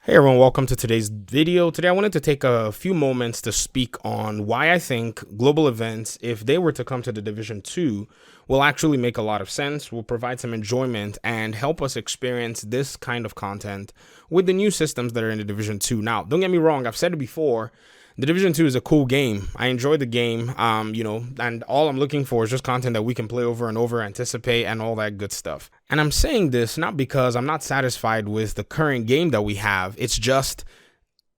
Hey everyone, welcome to today's video. Today I wanted to take a few moments to speak on why I think global events, if they were to come to the Division 2, will actually make a lot of sense, will provide some enjoyment, and help us experience this kind of content with the new systems that are in the Division 2. Now, don't get me wrong, I've said it before, the Division 2 is a cool game. I enjoy the game, and all I'm looking for is just content that we can play over and over, anticipate, and all that good stuff. And I'm saying this not because I'm not satisfied with the current game that we have. It's just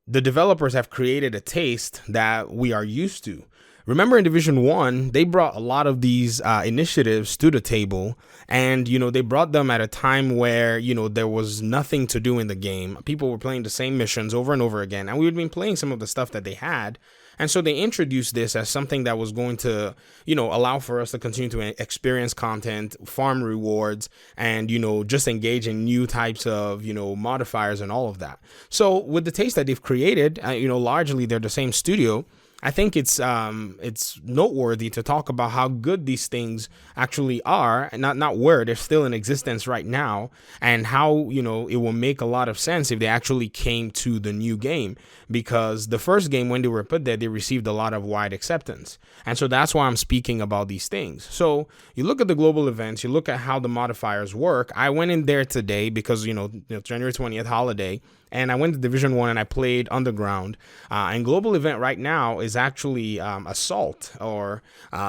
the developers have created a taste that we are used to. Remember in Division 1, they brought a lot of these initiatives to the table, and, they brought them at a time where, there was nothing to do in the game. People were playing the same missions over and over again, and we had been playing some of the stuff that they had. And so they introduced this as something that was going to, allow for us to continue to experience content, farm rewards, and, just engage in new types of, modifiers and all of that. So with the taste that they've created, largely they're the same studio. I think it's noteworthy to talk about how good these things actually are, and not where they're still in existence right now, and how it will make a lot of sense if they actually came to the new game, because the first game, when they were put there, they received a lot of wide acceptance, and so that's why I'm speaking about these things. So you look at the global events, you look at how the modifiers work. I went in there today because January 20th holiday. And I went to Division 1 and I played Underground. And Global Event right now is actually Assault, or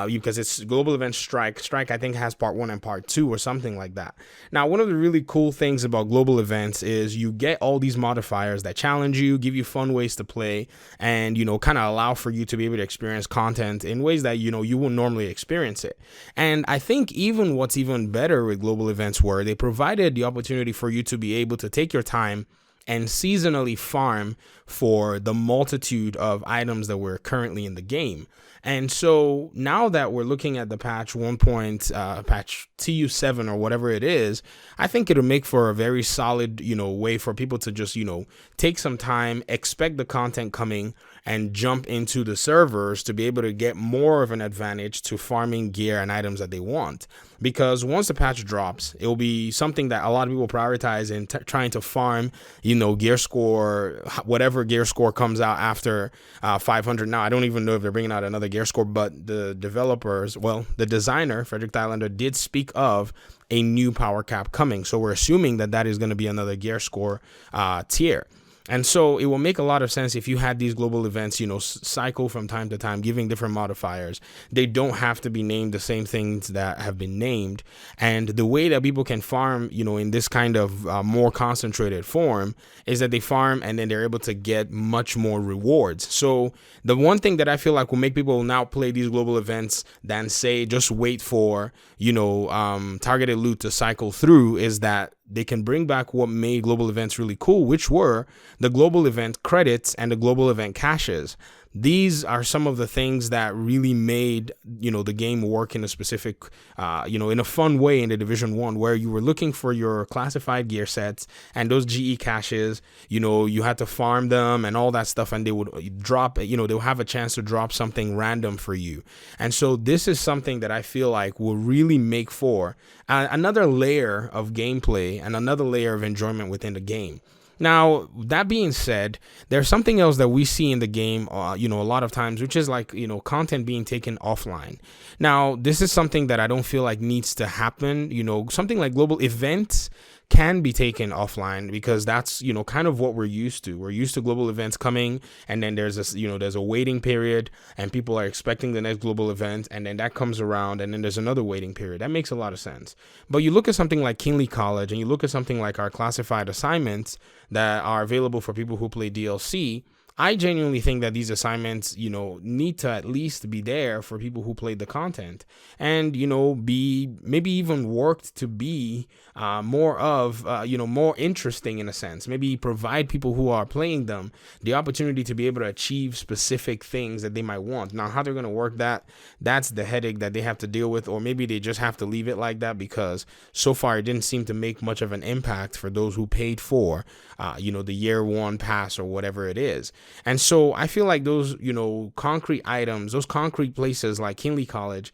because it's Global Event Strike. Strike, I think, has Part 1 and Part 2 or something like that. Now, one of the really cool things about Global Events is you get all these modifiers that challenge you, give you fun ways to play, and, kind of allow for you to be able to experience content in ways that, you wouldn't normally experience it. And I think even what's even better with Global Events were they provided the opportunity for you to be able to take your time and seasonally farm for the multitude of items that were currently in the game. And so now that we're looking at the patch patch TU7 or whatever it is, I think it'll make for a very solid, way for people to just, take some time, expect the content coming, and jump into the servers to be able to get more of an advantage to farming gear and items that they want. Because once the patch drops, it will be something that a lot of people prioritize in trying to farm, gear score, whatever gear score comes out after 500. Now, I don't even know if they're bringing out another gear score, but the designer, Frederick Thailander, did speak of a new power cap coming. So we're assuming that is going to be another gear score tier. And so it will make a lot of sense if you had these global events, cycle from time to time, giving different modifiers. They don't have to be named the same things that have been named. And the way that people can farm, in this kind of more concentrated form is that they farm and then they're able to get much more rewards. So the one thing that I feel like will make people now play these global events than say just wait for, targeted loot to cycle through is that they can bring back what made global events really cool, which were the global event credits and the global event caches. These are some of the things that really made, the game work in a specific, in a fun way in the Division 1, where you were looking for your classified gear sets and those GE caches, you had to farm them and all that stuff, and they would drop, they'll have a chance to drop something random for you. And so this is something that I feel like will really make for another layer of gameplay and another layer of enjoyment within the game. Now, that being said, there's something else that we see in the game, a lot of times, which is like, content being taken offline. Now, this is something that I don't feel like needs to happen. Something like global events can be taken offline because that's, kind of what we're used to. We're used to global events coming, and then there's this, there's a waiting period and people are expecting the next global event, and then that comes around and then there's another waiting period. That makes a lot of sense. But you look at something like Kingsley College and you look at something like our classified assignments that are available for people who play DLC. I genuinely think that these assignments, need to at least be there for people who played the content and, be maybe even worked to be more interesting in a sense. Maybe provide people who are playing them the opportunity to be able to achieve specific things that they might want. Now, how they're going to work that's the headache that they have to deal with, or maybe they just have to leave it like that because so far it didn't seem to make much of an impact for those who paid for, the year one pass or whatever it is. And so I feel like those, concrete items, those concrete places like Kinley College,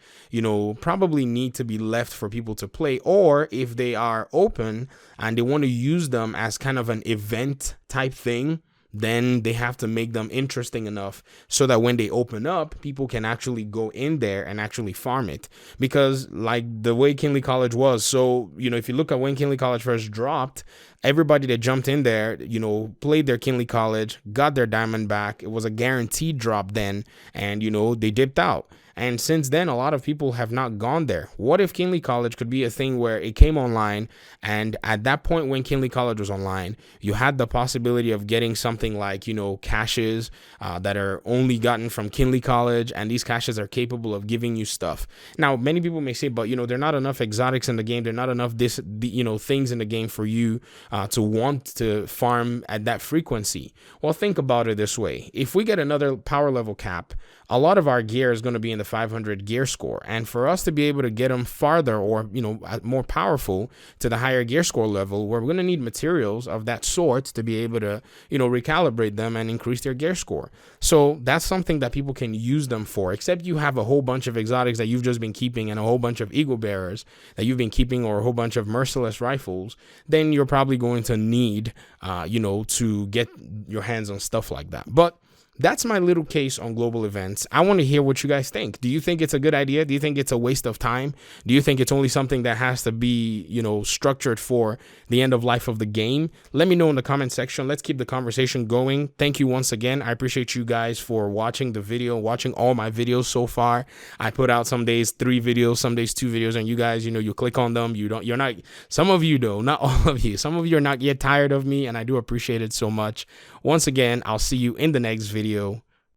probably need to be left for people to play. Or if they are open and they want to use them as kind of an event type thing, then they have to make them interesting enough so that when they open up, people can actually go in there and actually farm it. Because like the way Kinley College was, so, if you look at when Kinley College first dropped, everybody that jumped in there, played their Kinley College, got their diamond back. It was a guaranteed drop then, and, they dipped out. And since then, a lot of people have not gone there. What if Kinley College could be a thing where it came online, and at that point when Kinley College was online, you had the possibility of getting something like, caches that are only gotten from Kinley College, and these caches are capable of giving you stuff. Now, many people may say, but, there are not enough exotics in the game. There are not enough things in the game for you to want to farm at that frequency. Well, think about it this way. If we get another power level cap, a lot of our gear is going to be in the 500 gear score. And for us to be able to get them farther or, more powerful to the higher gear score level, we're going to need materials of that sort to be able to, recalibrate them and increase their gear score. So that's something that people can use them for, except you have a whole bunch of exotics that you've just been keeping and a whole bunch of eagle bearers that you've been keeping, or a whole bunch of merciless rifles. Then you're probably going to need, to get your hands on stuff like that. But that's my little case on global events. I want to hear what you guys think. Do you think it's a good idea? Do you think it's a waste of time? Do you think it's only something that has to be, structured for the end of life of the game? Let me know in the comment section. Let's keep the conversation going. Thank you once again. I appreciate you guys for watching the video, watching all my videos so far. I put out some days 3 videos, some days 2 videos, and you guys, you click on them. Some of you though, not all of you. Some of you are not yet tired of me, and I do appreciate it so much. Once again, I'll see you in the next video.